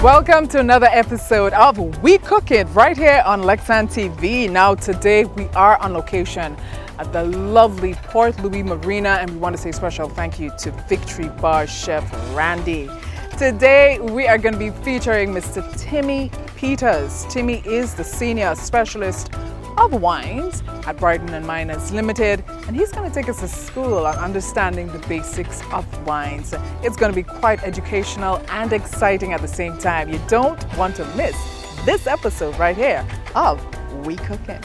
Welcome to another episode of We Cooking right here on Lexan TV. Now today we are on location at the lovely Port Louis Marina, and we want to say special thank you to Victory Bar Chef Randy. Today we are going to be featuring Mr. Timmy Peters. Timmy is the senior specialist of wines at Brighton and Miners Limited, and he's going to take us to school on understanding the basics of wines. It's going to be quite educational and exciting at the same time. You don't want to miss this episode right here of We Cooking.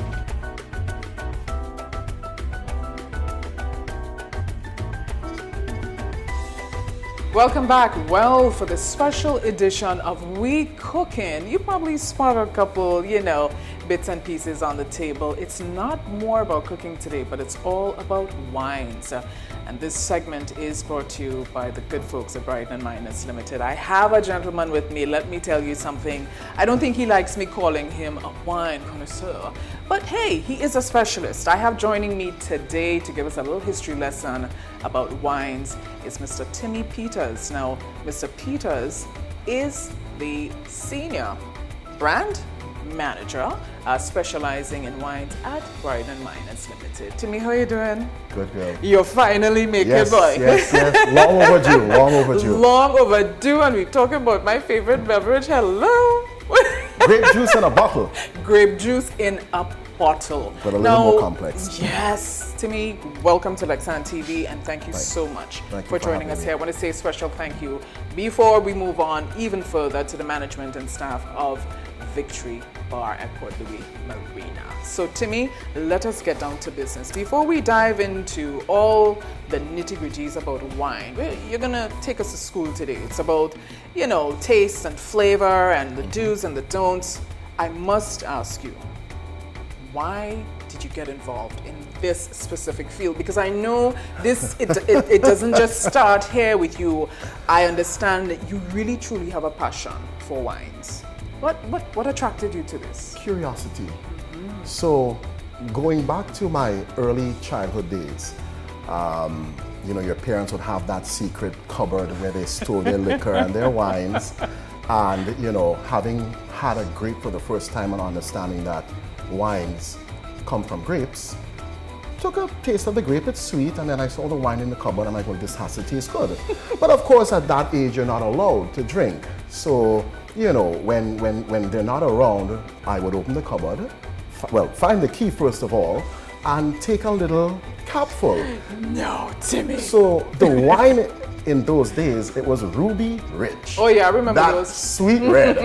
Welcome back. Well, for the special edition of We Cooking, you probably spotted a couple, bits and pieces on the table. It's not more about cooking today, but it's all about wines. And this segment is brought to you by the good folks at Brighton and Miners Limited. I have a gentleman with me. Let me tell you something. I don't think he likes me calling him a wine connoisseur, but hey, he is a specialist. I have joining me today to give us a little history lesson about wines is Mr. Timmy Peters. Now, Mr. Peters is the senior brand manager specializing in wines at Brighton and Miners Limited. Timmy, how are you doing? Good, girl. You're finally making it, boy. Yes. Long overdue, long overdue. Long overdue, and we're talking about my favorite beverage. Hello. Grape juice in a bottle. Grape juice in a bottle. But a little more complex. Yes. Timmy, welcome to Lexan TV, and thank you so much for joining us here. I want to say a special thank you before we move on even further to the management and staff of Victory Bar at Port Louis Marina. So Timmy, let us get down to business. Before we dive into all the nitty-gritties about wine, you're gonna take us to school today. It's about, taste and flavor and the do's and the don'ts. I must ask you, why did you get involved in this specific field? Because I know this, it doesn't just start here with you. I understand that you really truly have a passion for wines. What attracted you to this? Curiosity. So, going back to my early childhood days, your parents would have that secret cupboard where they store their liquor and their wines. And, having had a grape for the first time and understanding that wines come from grapes, took a taste of the grape, it's sweet, and then I saw the wine in the cupboard, and I'm like, well, this has to taste good. But of course, at that age, you're not allowed to drink. So, when they're not around, I would open the cupboard, find the key first of all, and take a little capful. No, Timmy. So the wine in those days, it was Ruby Rich. Oh yeah, I remember that those. Sweet red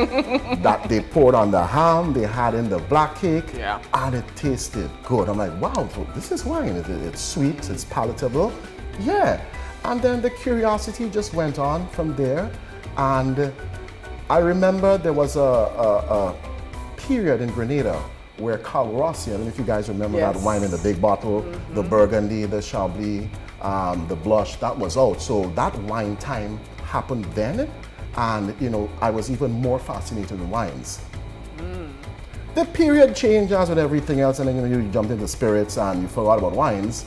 that they poured on the ham, they had in the black cake, and it tasted good. I'm like, wow, this is wine. It's sweet, it's palatable. Yeah. And then the curiosity just went on from there. And I remember there was a period in Grenada where Carl Rossi, I don't know if you guys remember that wine in the big bottle, the Burgundy, the Chablis, the Blush, that was out. So that wine time happened then, and I was even more fascinated with wines. The period changed as with everything else, and then you jumped into spirits and you forgot about wines.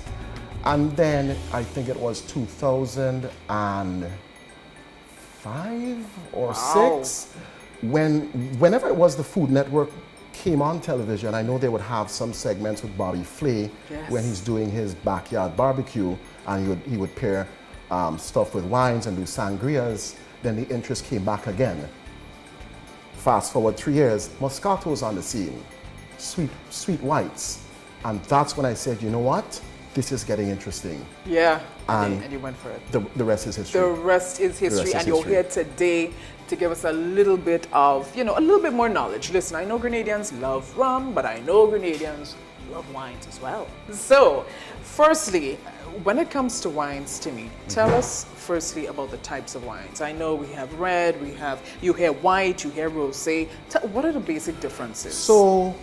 And then I think it was 2005 or 6, whenever it was the Food Network came on television, I know they would have some segments with Bobby Flay when he's doing his backyard barbecue, and he would pair stuff with wines and do sangrias. Then the interest came back again. Fast forward 3 years, Moscato's on the scene, sweet whites, and that's when I said, you know what? This is getting interesting. Yeah, and you went for it. The rest is history. The rest is history, and you're here today to give us a little bit of, a little bit more knowledge. Listen, I know Grenadians love rum, but I know Grenadians love wines as well. So, firstly, when it comes to wines, Timmy, tell us firstly about the types of wines. I know we have red, you hear white, you hear rosé. What are the basic differences? So,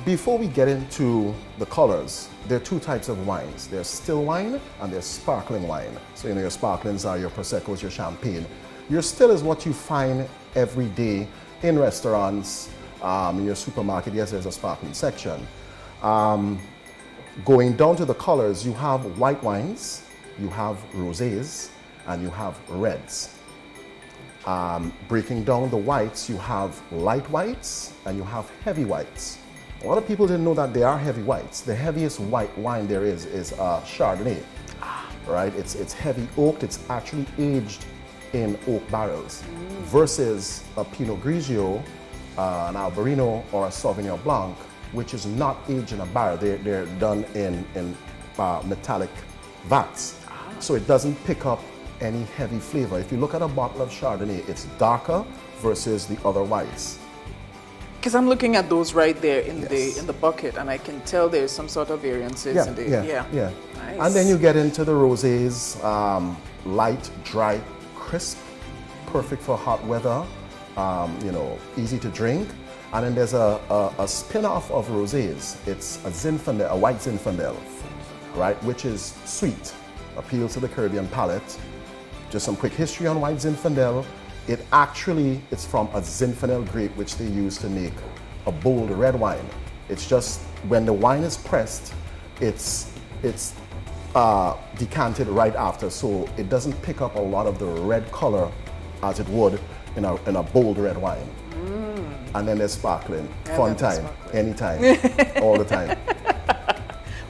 before we get into the colors, there are two types of wines. There's still wine and there's sparkling wine. So your sparklings are your Prosecco's, your champagne. Your still is what you find every day in restaurants, in your supermarket. Yes, there's a sparkling section. Going down to the colors, you have white wines, you have rosés, and you have reds. Breaking down the whites, you have light whites and you have heavy whites. A lot of people didn't know that there are heavy whites. The heaviest white wine there is Chardonnay, right? It's heavy oaked. It's actually aged in oak barrels versus a Pinot Grigio, an Albarino, or a Sauvignon Blanc, which is not aged in a barrel. They're done in metallic vats. So it doesn't pick up any heavy flavor. If you look at a bottle of Chardonnay, it's darker versus the other whites. Because I'm looking at those right there in the bucket, and I can tell there's some sort of variances in the yeah. Nice. And then you get into the rosés, light, dry, crisp, perfect for hot weather, easy to drink. And then there's a spin-off of rosés. It's a Zinfandel, a white Zinfandel, right, which is sweet, appeals to the Caribbean palate. Just some quick history on white Zinfandel. It's from a Zinfandel grape which they use to make a bold red wine. It's just when the wine is pressed, it's decanted right after, so it doesn't pick up a lot of the red color as it would in a bold red wine. And then there's sparkling. Fun time, anytime, all the time.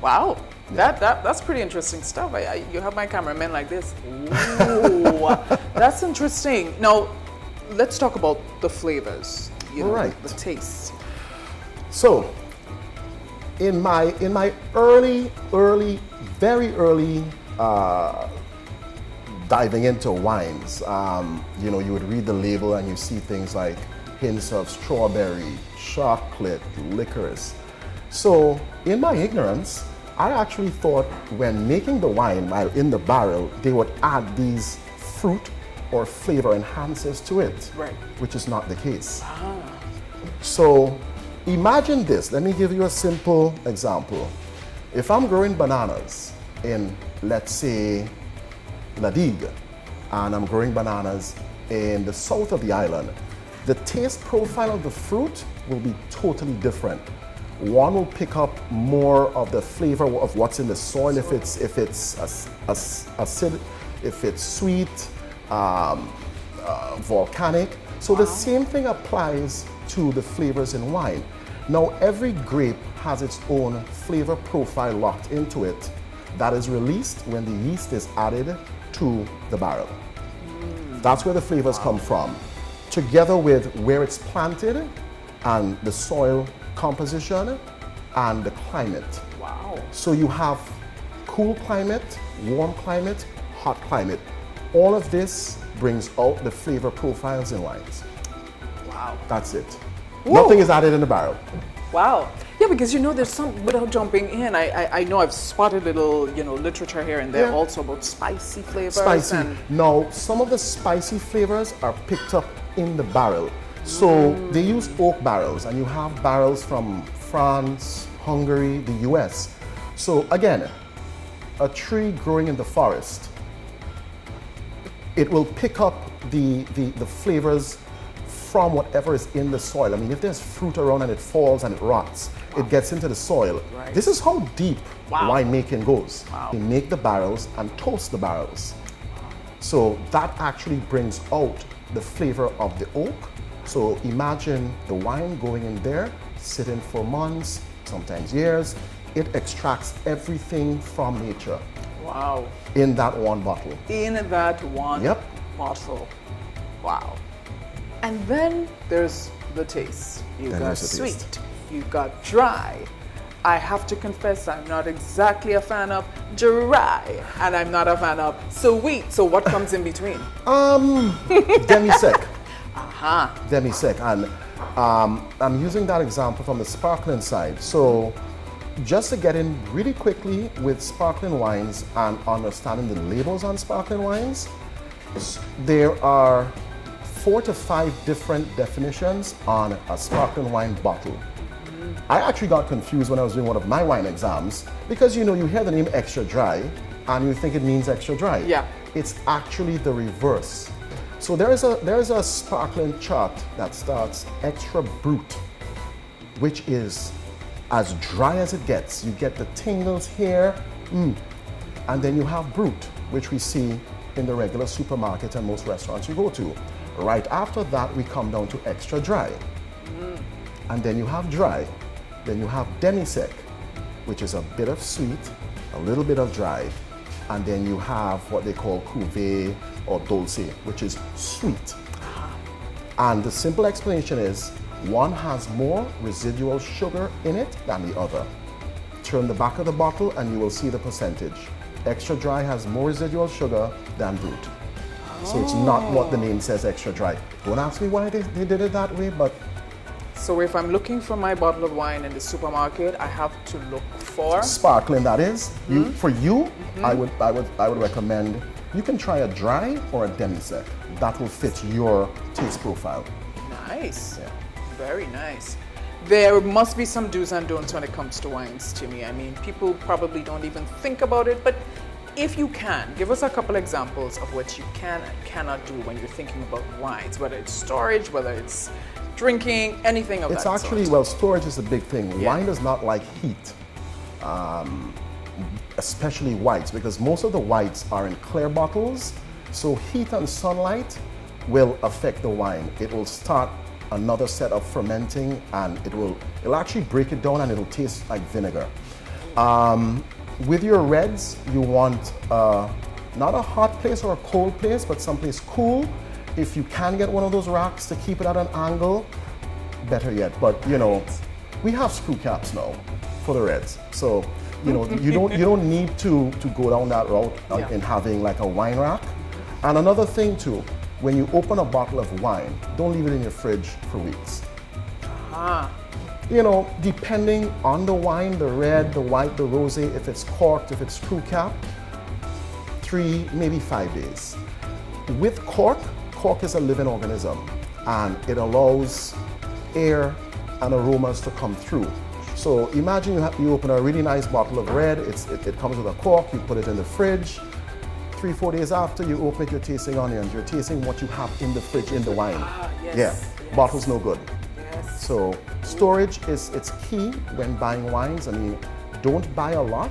Wow. That's pretty interesting stuff. You have my cameraman like this. Ooh, that's interesting. Now, let's talk about the flavors. The taste. So, in my very early diving into wines, you would read the label and you see things like hints of strawberry, chocolate, licorice. So, in my ignorance, I actually thought when making the wine while in the barrel, they would add these fruit or flavor enhancers to it, which is not the case. So imagine this. Let me give you a simple example. If I'm growing bananas in, let's say, La Digue, and I'm growing bananas in the south of the island, the taste profile of the fruit will be totally different. One will pick up more of the flavor of what's in the soil, if it's acid, if it's sweet, volcanic. So the same thing applies to the flavors in wine. Now every grape has its own flavor profile locked into it that is released when the yeast is added to the barrel. That's where the flavors come from, together with where it's planted and the soil composition and the climate. So you have cool climate, warm climate, hot climate. All of this brings out the flavor profiles in wines. That's it. Woo. Nothing is added in the barrel. Wow. Yeah, because there's some, without jumping in, I know I've spotted little, literature here and there also about spicy flavors. Now, some of the spicy flavors are picked up in the barrel. So they use oak barrels, and you have barrels from France, Hungary, the US. So again, a tree growing in the forest, it will pick up the flavors from whatever is in the soil. I mean, if there's fruit around and it falls and it rots, it gets into the soil. This is how deep winemaking goes. They make the barrels and toast the barrels. So that actually brings out the flavor of the oak. So imagine the wine going in there, sitting for months, sometimes years. It extracts everything from nature. In that one bottle. In that one bottle. Wow. And then there's the taste. You've got sweet, you've got dry. I have to confess, I'm not exactly a fan of dry, and I'm not a fan of sweet. So what comes in between? Demi-sec. Demi-sec. And I'm using that example from the sparkling side. So just to get in really quickly with sparkling wines and understanding the labels on sparkling wines, there are 4 to 5 different definitions on a sparkling wine bottle. I actually got confused when I was doing one of my wine exams because you hear the name extra dry and you think it means extra dry. It's actually the reverse. So there is a sparkling chart that starts extra brut, which is as dry as it gets. You get the tingles here, and then you have brut, which we see in the regular supermarket and most restaurants you go to. Right after that, we come down to extra dry. And then you have dry. Then you have demi-sec, which is a bit of sweet, a little bit of dry. And then you have what they call cuvee or dulce, which is sweet. And the simple explanation is one has more residual sugar in it than the other. Turn the back of the bottle and you will see the percentage. Extra dry has more residual sugar than brut. So it's not what the name says, extra dry. Don't ask me why they did it that way, but. So if I'm looking for my bottle of wine in the supermarket, I have to look for? Sparkling, that is. For you, I would recommend, you can try a dry or a demi-sec. That will fit your taste profile. Nice. Yeah. Very nice. There must be some do's and don'ts when it comes to wines, Jimmy. I mean, people probably don't even think about it, but if you can, give us a couple examples of what you can and cannot do when you're thinking about wines, whether it's storage, whether it's drinking, anything of that sort. It's actually, well, storage is a big thing. Yeah. Wine does not like heat, especially whites, because most of the whites are in clear bottles, so heat and sunlight will affect the wine. It will start another set of fermenting and it'll actually break it down and it'll taste like vinegar. With your reds, you want not a hot place or a cold place, but someplace cool. If you can get one of those racks to keep it at an angle, better yet. But you know, we have screw caps now for the reds, so you know you don't need to go down that route in having like a wine rack. And another thing too, when you open a bottle of wine, don't leave it in your fridge for weeks. You know, depending on the wine, the red, the white, the rosé, if it's corked, if it's screw cap, 3, maybe 5 days. With cork is a living organism and it allows air and aromas to come through. So imagine you open a really nice bottle of red, it comes with a cork, you put it in the fridge. 3-4 days after you open it, you're tasting onions, you're tasting what you have in the fridge, in the wine. Yes, Yeah, yes. bottle's no good. Yes. So storage it's key when buying wines. I mean, don't buy a lot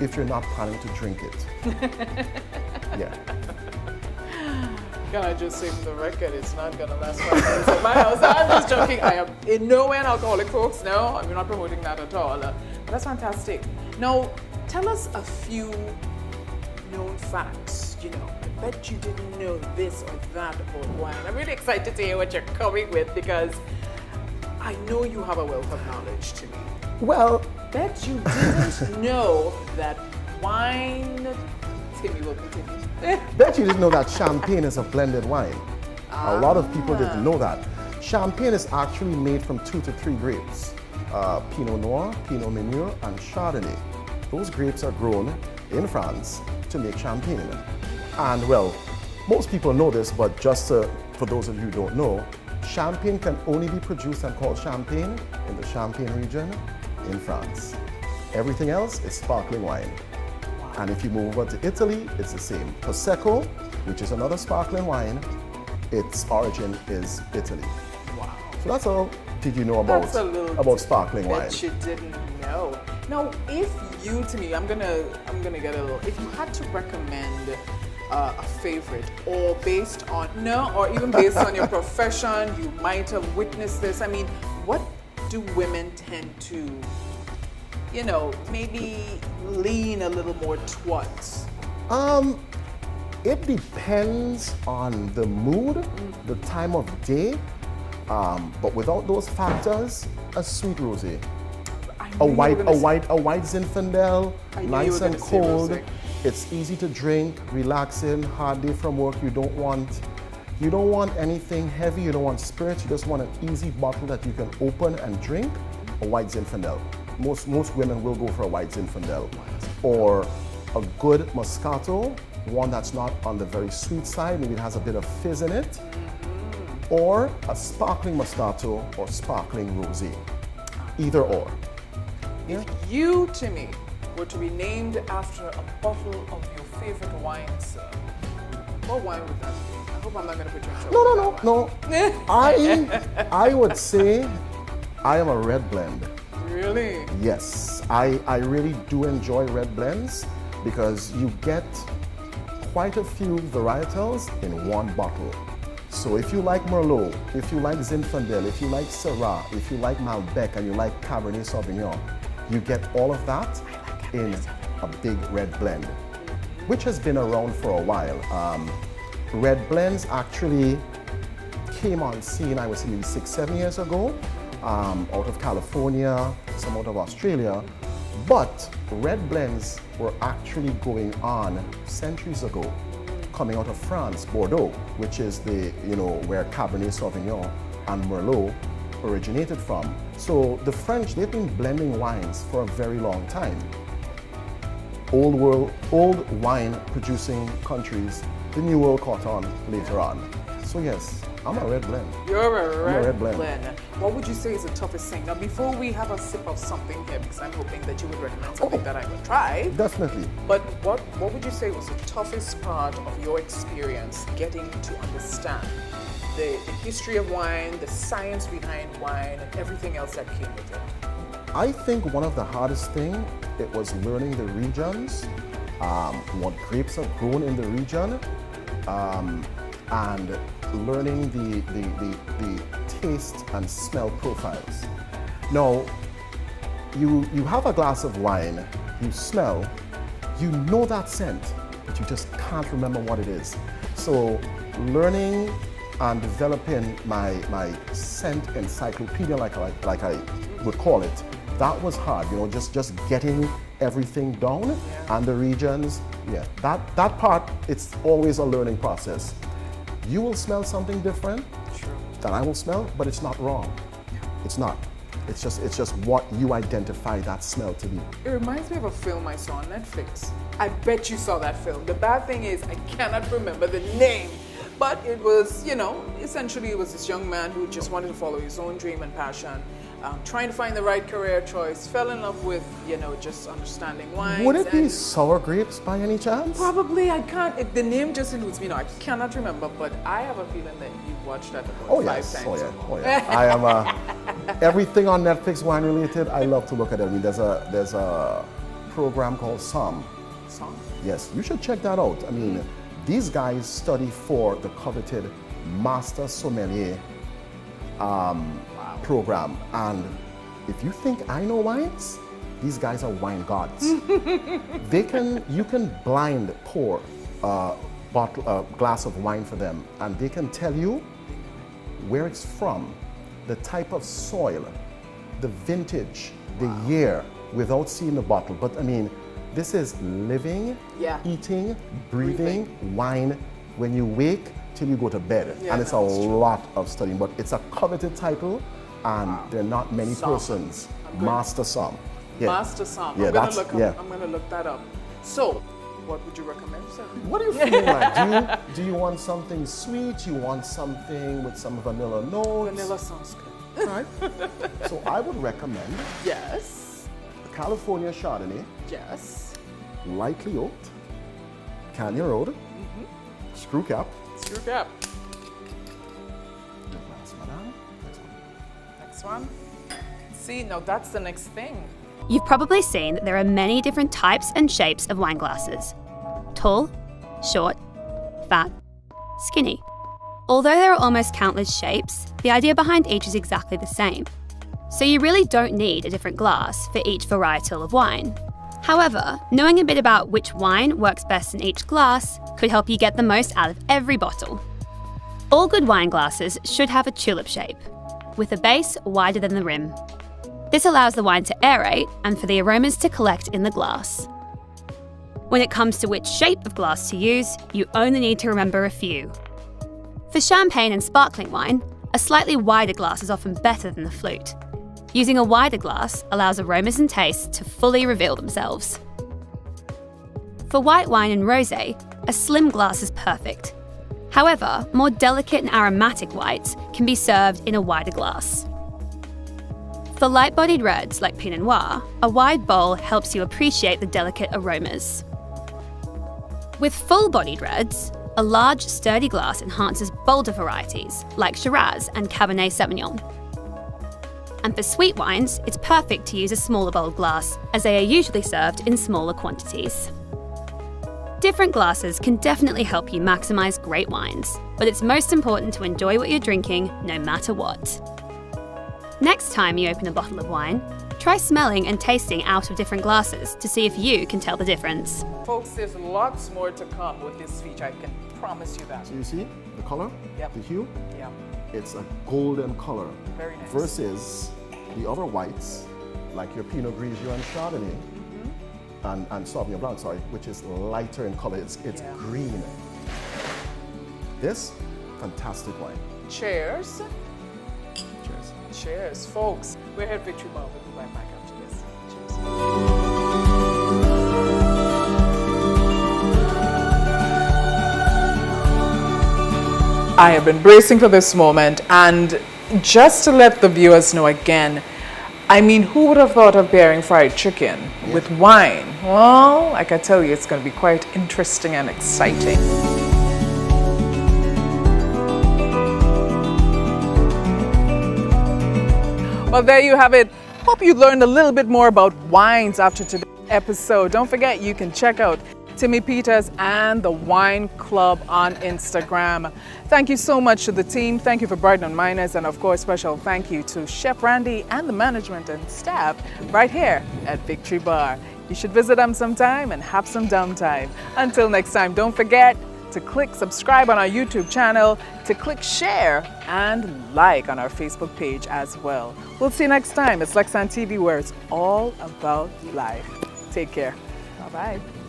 if you're not planning to drink it. Yeah. Can I just say for the record, it's not gonna last 5 minutes at my house. I'm just joking. I am in no way an alcoholic, folks. No, I'm not promoting that at all. But that's fantastic. Now, tell us a few known facts. You know, I bet you didn't know this or that about wine. I'm really excited to hear what you're coming with because I know you have a wealth of knowledge to me. Well, Bet you didn't know that wine. Timmy will continue. bet you didn't know that champagne is a blended wine. A lot of people didn't know that. Champagne is actually made from 2 to 3 grapes. Pinot Noir, Pinot Meunier, and Chardonnay. Those grapes are grown in France to make champagne. And well, most people know this, but just for those of you who don't know, champagne can only be produced and called champagne in the Champagne region in France. Everything else is sparkling wine. And if you move over to Italy, it's the same. Prosecco, which is another sparkling wine, its origin is Italy. Wow. So that's all did you know about sparkling wine. That you didn't know. Now, if you, to me, I'm gonna get a little. If you had to recommend a favorite, or based on or even based on your profession, you might have witnessed this. I mean, what do women tend to, you know, maybe lean a little more towards? It depends on the mood, the time of day, but without those factors, a sweet rosé. A white Zinfandel, nice and cold. It's easy to drink, relaxing, hard day from work. You don't want anything heavy, you don't want spirits, you just want an easy bottle that you can open and drink. A white Zinfandel. Most women will go for a white Zinfandel. Or a good Moscato, one that's not on the very sweet side, maybe it has a bit of fizz in it. Or a sparkling Moscato or sparkling rosé. Either or. If you, Timmy, were to be named after a bottle of your favorite wine, sir, what wine would that be? I hope I'm not going to put you in trouble. No. I would say I am a red blend. Really? Yes, I really do enjoy red blends because you get quite a few varietals in one bottle. So if you like Merlot, if you like Zinfandel, if you like Syrah, if you like Malbec, and you like Cabernet Sauvignon, you get all of that in a big red blend, which has been around for a while. Red blends actually came on scene, I would say maybe 6-7 years ago, out of California, some out of Australia. But red blends were actually going on centuries ago, coming out of France, Bordeaux, which is the, where Cabernet Sauvignon and Merlot originated from. So the French, they've been blending wines for a very long time. Old wine producing countries, the New World caught on later on. So yes, I'm a red blend. You're a red blend. What would you say is the toughest thing? Now, before we have a sip of something here, because I'm hoping that you would recommend something that I would try. Definitely. But what would you say was the toughest part of your experience getting to understand the history of wine, the science behind wine, and everything else that came with it? I think one of the hardest things, it was learning the regions, what grapes are grown in the region, and learning the taste and smell profiles. Now, you have a glass of wine, you smell, you know that scent, but you just can't remember what it is. So learning and developing my scent encyclopedia, like I would call it, that was hard, just getting everything down and the regions. Yeah, that part, it's always a learning process. You will smell something different than I will smell, but it's not wrong. It's not. It's just what you identify that smell to be. It reminds me of a film I saw on Netflix. I bet you saw that film. The bad thing is I cannot remember the name, but it was, essentially it was this young man who just wanted to follow his own dream and passion, trying to find the right career choice, fell in love with, just understanding wine. Would it be Sour Grapes by any chance? Probably. I can't. The name just eludes me now. I cannot remember, but I have a feeling that you've watched that about 5 times. Oh yeah. I am everything on Netflix wine related. I love to look at it. I mean, there's a program called Somm. Somm? Yes, you should check that out. I mean, these guys study for the coveted Master Sommelier program, and if you think I know wines, these guys are wine gods. You can blind pour a glass of wine for them, and they can tell you where it's from, the type of soil, the vintage, the year, without seeing the bottle. But I mean, this is living, eating, breathing wine when you wake till you go to bed. And it's a lot of studying, but it's a coveted title, and there are not many persons. Master Somm. Yeah. Master Somm. Yeah, I'm gonna look that up. So, what would you recommend, sir? What do you feel like? Do you want something sweet? You want something with some vanilla notes? Vanilla sounds good. Right. So I would recommend California Chardonnay. Yes. Lightly oaked. Canyon Road. Screw cap. Screw cap. Your glass, madame. Next one. See, now that's the next thing. You've probably seen that there are many different types and shapes of wine glasses. Tall, short, fat, skinny. Although there are almost countless shapes, the idea behind each is exactly the same. So you really don't need a different glass for each varietal of wine. However, knowing a bit about which wine works best in each glass could help you get the most out of every bottle. All good wine glasses should have a tulip shape, with a base wider than the rim. This allows the wine to aerate and for the aromas to collect in the glass. When it comes to which shape of glass to use, you only need to remember a few. For champagne and sparkling wine, a slightly wider glass is often better than the flute. Using a wider glass allows aromas and tastes to fully reveal themselves. For white wine and rosé, a slim glass is perfect. However, more delicate and aromatic whites can be served in a wider glass. For light-bodied reds like Pinot Noir, a wide bowl helps you appreciate the delicate aromas. With full-bodied reds, a large, sturdy glass enhances bolder varieties like Shiraz and Cabernet Sauvignon. And for sweet wines, it's perfect to use a smaller bowled glass, as they are usually served in smaller quantities. Different glasses can definitely help you maximise great wines, but it's most important to enjoy what you're drinking no matter what. Next time you open a bottle of wine, try smelling and tasting out of different glasses to see if you can tell the difference. Folks, there's lots more to come with this feature, I can promise you that. So you see the color, Yep. the hue? Yeah, It's a golden color very nice. versus the other whites, like your Pinot Grigio and Chardonnay, and Sauvignon Blanc, sorry, which is lighter in color. It's Yeah. green. This, fantastic wine. Cheers. Cheers. Cheers, folks. We're here at Victory Bar. We'll be right back after this. Cheers. I have been bracing for this moment, and just to let the viewers know again, I mean, who would have thought of pairing fried chicken with wine? Well, I can tell you it's going to be quite interesting and exciting. Well, there you have it. Hope you learned a little bit more about wines after today's episode. Don't forget, you can check out Timmy Peters and the Wine Club on Instagram. Thank you so much to the team. Thank you for Brighton Miners, and of course, special thank you to Chef Randy and the management and staff right here at Victory Bar. You should visit them sometime and have some downtime. Until next time, don't forget to click subscribe on our YouTube channel, to click share and like on our Facebook page as well. We'll see you next time. It's Lexan TV, where it's all about life. Take care. Bye-bye.